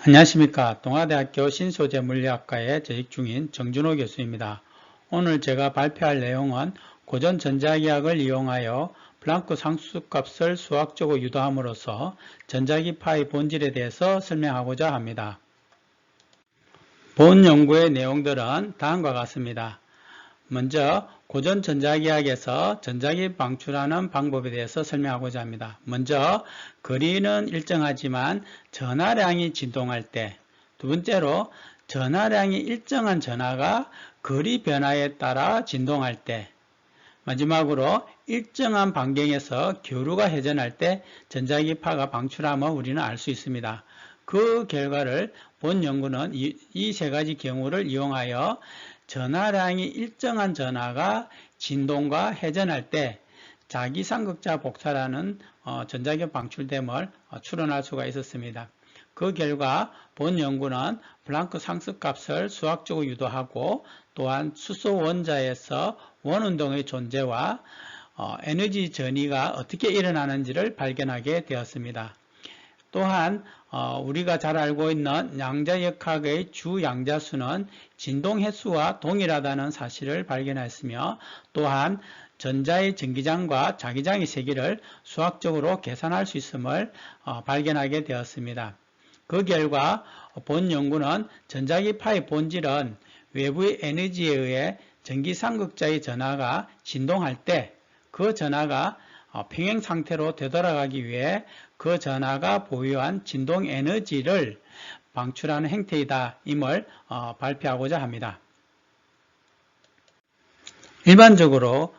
안녕하십니까. 동아대학교 신소재물리학과에 재직 중인 정준호 교수입니다. 오늘 제가 발표할 내용은 고전 전자기학을 이용하여 플랑크 상수값을 수학적으로 유도함으로써 전자기 파의 본질에 대해서 설명하고자 합니다. 본 연구의 내용들은 다음과 같습니다. 먼저 고전 전자기학에서 전자기 방출하는 방법에 대해서 설명하고자 합니다. 먼저 거리는 일정하지만 전하량이 진동할 때, 두 번째로 전하량이 일정한 전하가 거리 변화에 따라 진동할 때, 마지막으로 일정한 반경에서 교류가 회전할 때 전자기 파가 방출함을 우리는 알 수 있습니다. 그 결과를 본 연구는 이 세 가지 경우를 이용하여 전하량이 일정한 전하가 진동과 회전할 때 자기상극자 복사라는 전자기 방출됨을 추론할 수가 있었습니다. 그 결과 본 연구는 플랑크 상수값을 수학적으로 유도하고 또한 수소 원자에서 원운동의 존재와 에너지 전이가 어떻게 일어나는지를 발견하게 되었습니다. 또한 우리가 잘 알고 있는 양자역학의 주 양자수는 진동 횟수와 동일하다는 사실을 발견했으며 또한 전자의 전기장과 자기장의 세기를 수학적으로 계산할 수 있음을 발견하게 되었습니다. 그 결과 본 연구는 전자기 파의 본질은 외부의 에너지에 의해 전기상극자의 전하가 진동할 때 그 전하가 평행 상태로 되돌아가기 위해 그 전하가 보유한 진동 에너지를 방출하는 행태이다 임을 발표하고자 합니다. 일반적으로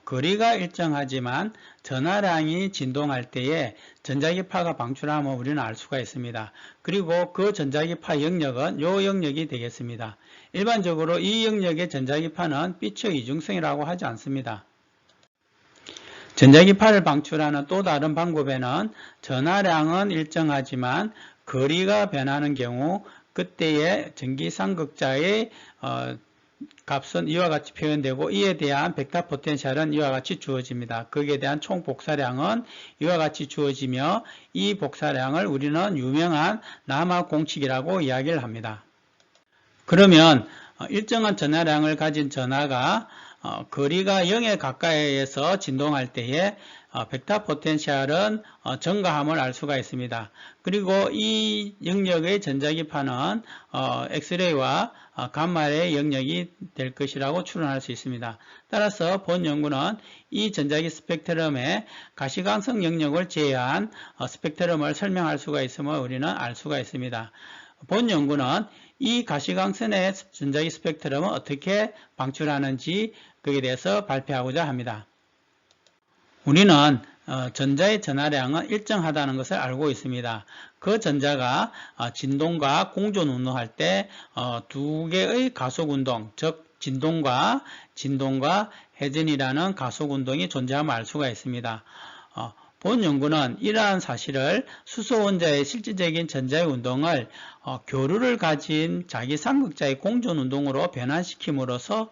거리가 일정하지만 전하량이 진동할 때에 전자기 파가 방출함을 우리는 알 수가 있습니다. 그리고 그 전자기 파 영역은 이 영역이 되겠습니다. 일반적으로 이 영역의 전자기 파는 빛의 이중성이라고 하지 않습니다. 전자기 파를 방출하는 또 다른 방법에는 전하량은 일정하지만 거리가 변하는 경우 그때의 전기상극자의 값은 이와 같이 표현되고 이에 대한 벡터 포텐셜은 이와 같이 주어집니다. 거기에 대한 총 복사량은 이와 같이 주어지며 이 복사량을 우리는 유명한 라마 공식이라고 이야기를 합니다. 그러면 일정한 전하량을 가진 전하가 거리가 0에 가까이에서 진동할 때에 벡터 포텐셜은 증가함을 알 수가 있습니다. 그리고 이 영역의 전자기파는 엑스레이와 감마의 영역이 될 것이라고 추론할 수 있습니다. 따라서 본 연구는 이 전자기 스펙트럼의 가시광성 영역을 제외한 스펙트럼을 설명할 수가 있음을 우리는 알 수가 있습니다. 본 연구는 이 가시광선의 전자기 스펙트럼을 어떻게 방출하는지 거기에 대해서 발표하고자 합니다. 우리는 전자의 전하량은 일정하다는 것을 알고 있습니다. 그 전자가 진동과 공존 운동할 때 두 개의 가속운동, 즉 진동과 회전이라는 가속운동이 존재함을 알 수가 있습니다. 본 연구는 이러한 사실을 수소 원자의 실질적인 전자의 운동을 교류를 가진 자기상극자의 공존 운동으로 변환시킴으로써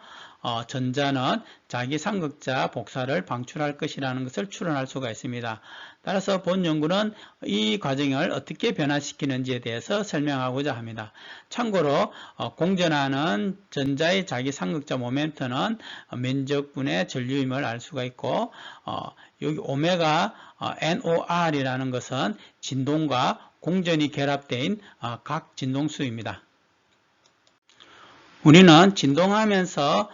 전자는 자기상극자 복사를 방출할 것이라는 것을 추론할 수가 있습니다. 따라서 본 연구는 이 과정을 어떻게 변화시키는지에 대해서 설명하고자 합니다. 참고로 공전하는 전자의 자기상극자 모멘트는 면적분의 전류임을 알 수가 있고 여기 오메가 NOR이라는 것은 진동과 공전이 결합된 각 진동수입니다. 우리는 진동하면서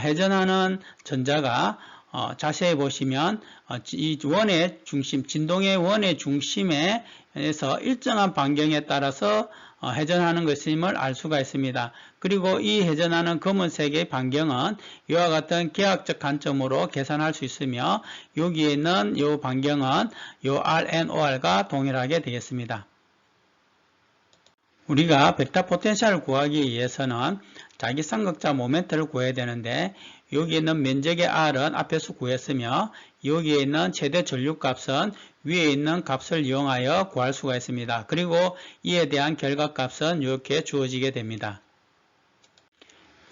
회전하는 전자가 자세히 보시면 이 원의 중심, 진동의 원의 중심에서 일정한 반경에 따라서 회전하는 것임을 알 수가 있습니다. 그리고 이 회전하는 검은색의 반경은 이와 같은 계학적 관점으로 계산할 수 있으며 여기에 있는 이 반경은 이 RNOR과 동일하게 되겠습니다. 우리가 벡터 포텐셜을 구하기 위해서는 자기상극자 모멘트를 구해야 되는데 여기에 있는 면적의 R은 앞에서 구했으며 여기에 있는 최대 전류값은 위에 있는 값을 이용하여 구할 수가 있습니다. 그리고 이에 대한 결과값은 이렇게 주어지게 됩니다.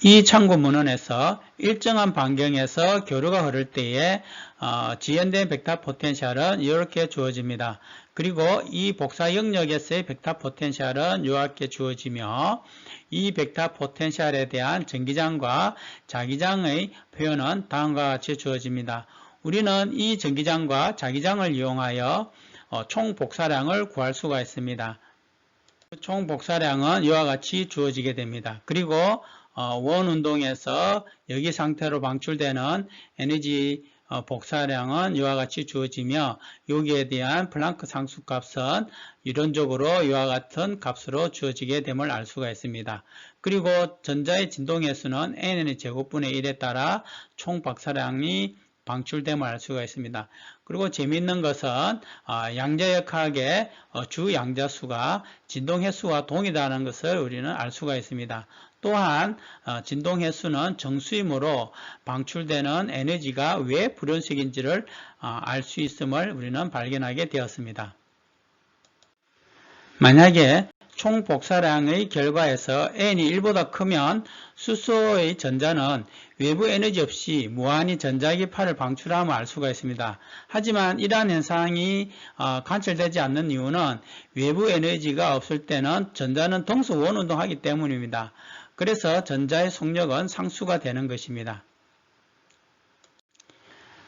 이 참고문헌에서 일정한 반경에서 교류가 흐를 때에 지연된 벡터 포텐셜은 이렇게 주어집니다. 그리고 이 복사 영역에서의 벡터 포텐셜은 이와 같게 주어지며 이 벡터 포텐셜에 대한 전기장과 자기장의 표현은 다음과 같이 주어집니다. 우리는 이 전기장과 자기장을 이용하여 총 복사량을 구할 수가 있습니다. 총 복사량은 이와 같이 주어지게 됩니다. 그리고 원 운동에서 여기 상태로 방출되는 에너지 복사량은 이와 같이 주어지며 여기에 대한 플랑크 상수값은 이론적으로 이와 같은 값으로 주어지게 됨을 알 수가 있습니다. 그리고 전자의 진동 횟수는 n의 제곱분의 1에 따라 총 복사량이 방출됨을 알 수가 있습니다. 그리고 재미있는 것은 양자역학의 주 양자수가 진동 횟수와 동일하다는 것을 우리는 알 수가 있습니다. 또한 진동 횟수는 정수이므로 방출되는 에너지가 왜 불연속인지를 알 수 있음을 우리는 발견하게 되었습니다. 만약에 총 복사량의 결과에서 n이 1보다 크면 수소의 전자는 외부 에너지 없이 무한히 전자기파를 방출함을 알 수가 있습니다. 하지만 이러한 현상이 관찰되지 않는 이유는 외부 에너지가 없을 때는 전자는 동서 원운동하기 때문입니다. 그래서 전자의 속력은 상수가 되는 것입니다.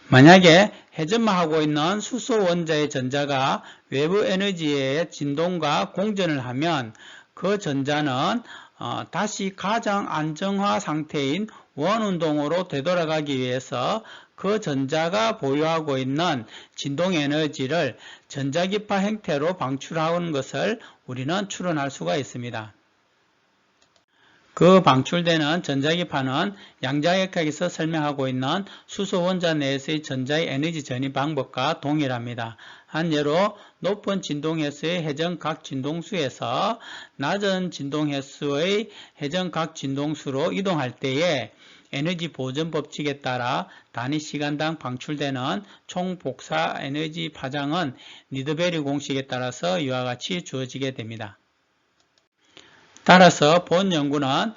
만약에 회전만 있는 수소 원자의 전자가 외부 에너지의 진동과 공전을 하면 그 전자는 다시 가장 안정화 상태인 원운동으로 되돌아가기 위해서 그 전자가 보유하고 있는 진동 에너지를 전자기파 형태로 방출하는 것을 우리는 추론할 수가 있습니다. 그 방출되는 전자기파는 양자역학에서 설명하고 있는 수소 원자 내에서의 전자의 에너지 전이 방법과 동일합니다. 한 예로 높은 진동횟수의 회전각 진동수에서 낮은 진동횟수의 회전각 진동수로 이동할 때에 에너지 보전 법칙에 따라 단위 시간당 방출되는 총 복사 에너지 파장은 니드베리 공식에 따라서 이와 같이 주어지게 됩니다. 따라서 본 연구는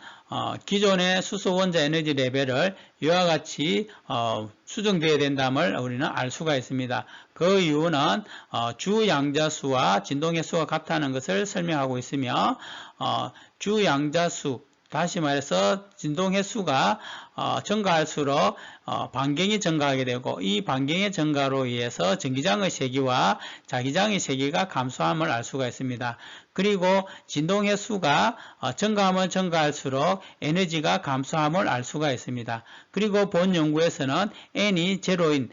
기존의 수소 원자 에너지 레벨을 이와 같이 수정되어야 된다는 우리는 알 수가 있습니다. 그 이유는 주 양자수와 진동의 수가 같다는 것을 설명하고 있으며 주 양자수 다시 말해서 진동의 수가 증가할수록 반경이 증가하게 되고 이 반경의 증가로 인해서 전기장의 세기와 자기장의 세기가 감소함을 알 수가 있습니다. 그리고 진동의 수가 증가하면 증가할수록 에너지가 감소함을 알 수가 있습니다. 그리고 본 연구에서는 n이 제로인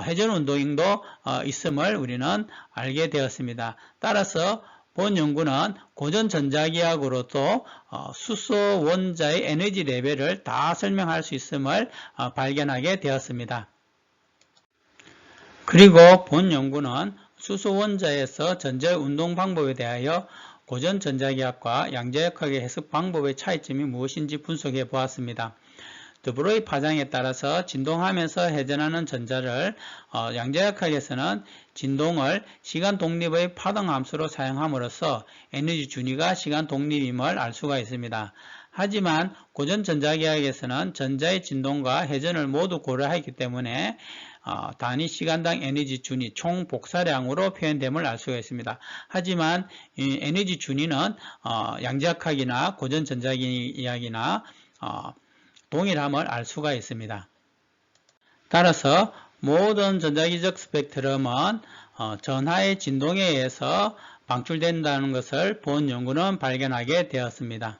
회전운동도 있음을 우리는 알게 되었습니다. 따라서 본 연구는 고전 전자기학으로도 수소 원자의 에너지 레벨을 다 설명할 수 있음을 발견하게 되었습니다. 그리고 본 연구는 수소 원자에서 전자의 운동 방법에 대하여 고전 전자기학과 양자역학의 해석 방법의 차이점이 무엇인지 분석해 보았습니다. 드브로이 파장에 따라서 진동하면서 회전하는 전자를 양자역학에서는 진동을 시간 독립의 파동 함수로 사용함으로써 에너지 준위가 시간 독립임을 알 수가 있습니다. 하지만 고전 전자기학에서는 전자의 진동과 회전을 모두 고려하기 때문에 단위 시간당 에너지 준위 총 복사량으로 표현됨을 알 수가 있습니다. 하지만 이 에너지 준위는 양자역학이나 고전 전자기학이나 동일함을 알 수가 있습니다. 따라서 모든 전자기적 스펙트럼은 전하의 진동에 의해서 방출된다는 것을 본 연구는 발견하게 되었습니다.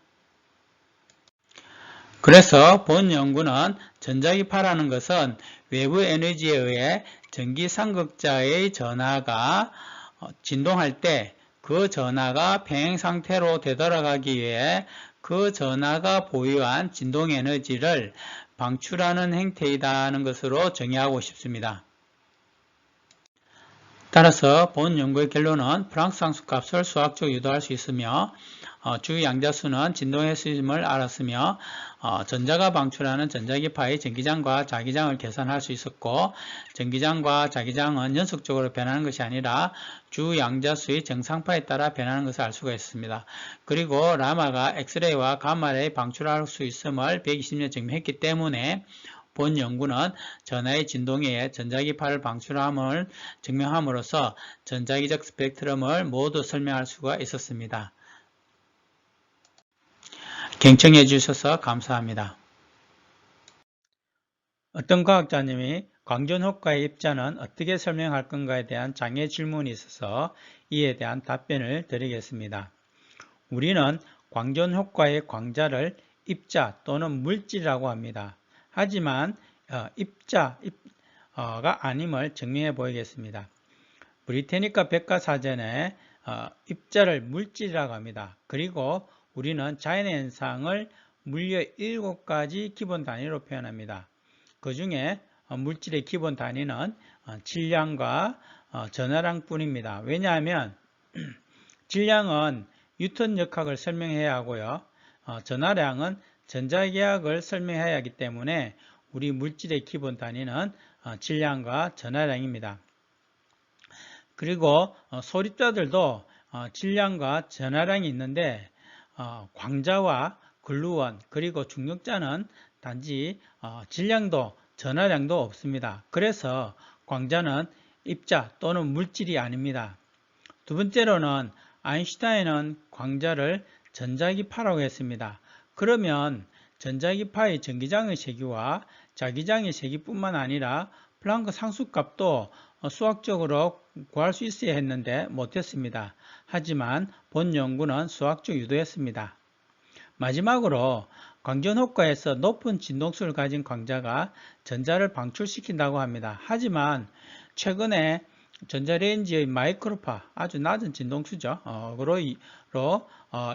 그래서 본 연구는 전자기파라는 것은 외부 에너지에 의해 전기상극자의 전하가 진동할 때 그 전하가 평행 상태로 되돌아가기 위해 그 전하가 보유한 진동 에너지를 방출하는 행태이다는 것으로 정의하고 싶습니다. 따라서 본 연구의 결론은 플랑크 상수값을 수학적으로 유도할 수 있으며 주 양자수는 진동의 수임을 알았으며 전자가 방출하는 전자기파의 전기장과 자기장을 계산할 수 있었고 전기장과 자기장은 연속적으로 변하는 것이 아니라 주 양자수의 정상파에 따라 변하는 것을 알 수가 있습니다. 그리고 라마가 엑스레이와 감마레이 방출할 수 있음을 120년 증명했기 때문에 본 연구는 전하의 진동에 의해 전자기파를 방출함을 증명함으로써 전자기적 스펙트럼을 모두 설명할 수가 있었습니다. 경청해 주셔서 감사합니다. 어떤 과학자님이 광전효과의 입자는 어떻게 설명할 건가에 대한 장애 질문이 있어서 이에 대한 답변을 드리겠습니다. 우리는 광전효과의 광자를 입자 또는 물질이라고 합니다. 하지만 입자가 아님을 증명해 보이겠습니다. 브리테니카 백과사전에 입자를 물질이라고 합니다. 그리고 우리는 자연의 현상을 물리의 7가지 기본 단위로 표현합니다. 그 중에 물질의 기본 단위는 질량과 전하량 뿐입니다. 왜냐하면 질량은 뉴턴 역학을 설명해야 하고요. 전하량은 전자기학을 설명해야 하기 때문에 우리 물질의 기본 단위는 질량과 전하량입니다. 그리고 소립자들도 질량과 전하량이 있는데 광자와 글루원 그리고 중력자는 단지 질량도 전하량도 없습니다. 그래서 광자는 입자 또는 물질이 아닙니다. 두 번째로는 아인슈타인은 광자를 전자기파라고 했습니다. 그러면 전자기파의 전기장의 세기와 자기장의 세기뿐만 아니라 플랑크 상수값도 수학적으로 구할 수 있어야 했는데 못했습니다. 하지만 본 연구는 수학적 유도였습니다. 마지막으로 광전효과에서 높은 진동수를 가진 광자가 전자를 방출시킨다고 합니다. 하지만 최근에 전자레인지의 마이크로파, 아주 낮은 진동수죠. 그로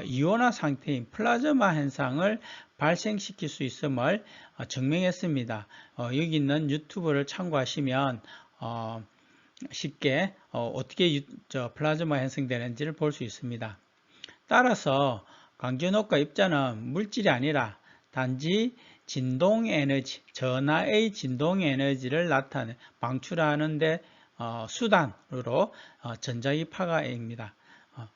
이온화 상태인 플라즈마 현상을 발생시킬 수 있음을 증명했습니다. 여기 있는 유튜브를 참고하시면 쉽게 어떻게 플라즈마 형성되는지를 볼 수 있습니다. 따라서 광전효과 입자는 물질이 아니라 단지 진동에너지, 전하의 진동에너지를 방출하는 데 수단으로 전자기파가입니다.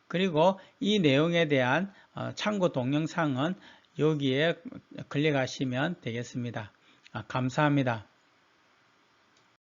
그리고 이 내용에 대한 참고 동영상은 여기에 클릭하시면 되겠습니다. 감사합니다.